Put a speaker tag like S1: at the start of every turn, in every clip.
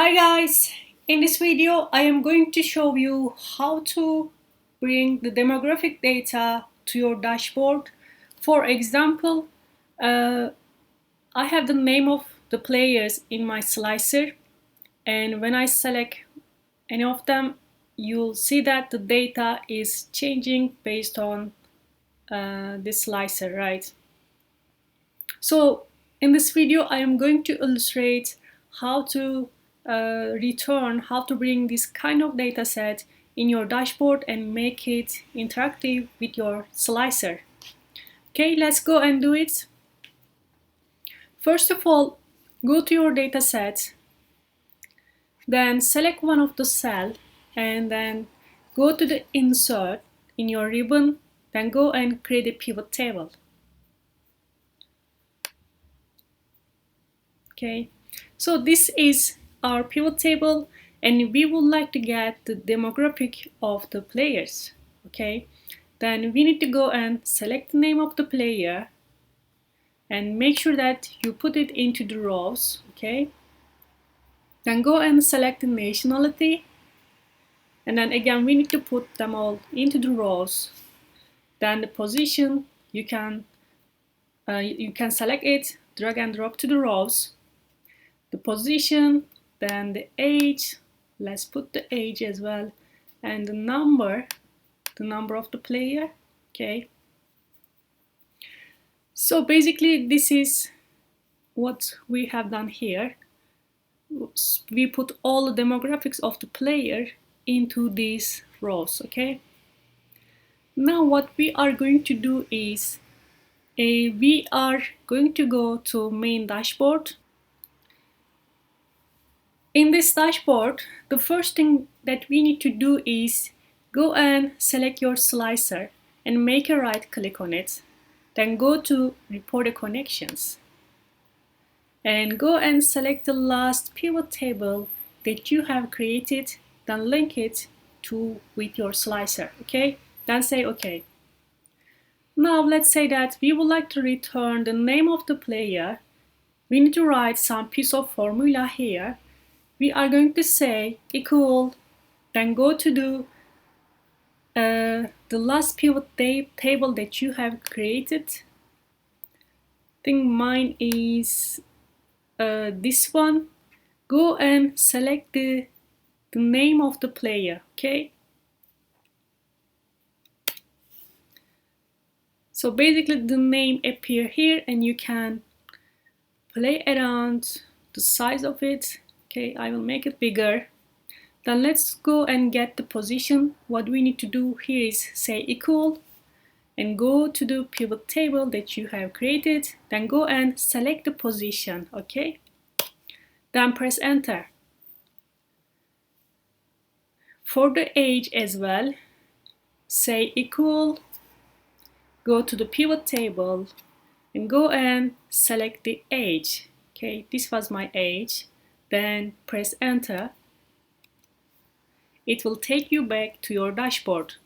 S1: Hi guys, in this video I am going to show you how to bring the demographic data to your dashboard. For example, uh, I have the name of the players in my slicer, and when I select any of them, you'll see that the data is changing based on this slicer, right? So in this video I am going to illustrate how to how to bring this kind of data set in your dashboard and make it interactive with your slicer. Okay, let's go and do it. First of all, go to your data set, then select one of the cell and then go to the insert in your ribbon, then go and create a pivot table. Okay, so this is our pivot table and we would like to get the demographic of the players. Okay, then we need to go and select the name of the player and make sure that you put it into the rows. Okay, then go and select the nationality, and then again we need to put them all into the rows. Then the position, you can select it, drag and drop to the rows. The position, then the age, let's put the age as well, and the number of the player. Okay, so basically this is what we have done here. We put all the demographics of the player into these rows. Okay, now what we are going to do is we are going to go to main dashboard. In this dashboard, the first thing that we need to do is go and select your slicer and make a right click on it. Then go to Report Connections and go and select the last pivot table that you have created, then link it to with your slicer. Okay, then say OK. Now let's say that we would like to return the name of the player. We need to write some piece of formula here. We are going to say equal, then go to the last pivot table that you have created. I think mine is this one. Go and select the name of the player. Okay, so basically the name appear here and you can play around the size of it. Okay, I will make it bigger. Then let's go and get the position. What we need to do here is say equal and go to the pivot table that you have created. Then go and select the position. Okay, then press enter. For the age as well, say equal, go to the pivot table and go and select the age. Okay, this was my age. Then press enter. It will take you back to your dashboard.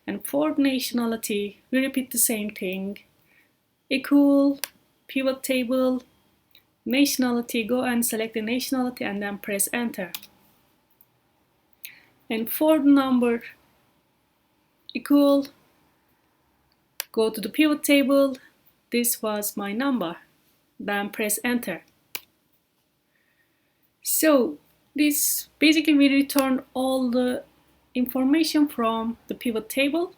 S1: And for nationality, we repeat the same thing. Equal, pivot table, nationality, go and select the nationality and then press enter. And for the number, equal, go to the pivot table, this was my number, then press enter. So this basically we return all the information from the pivot table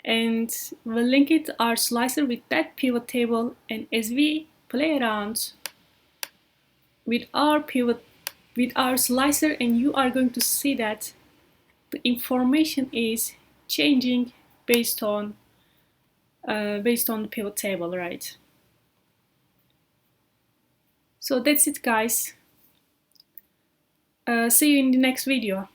S1: and we'll link it our slicer with that pivot table, and as we play around with our slicer, and you are going to see that the information is changing based on the pivot table, right? So that's it guys. See you in the next video.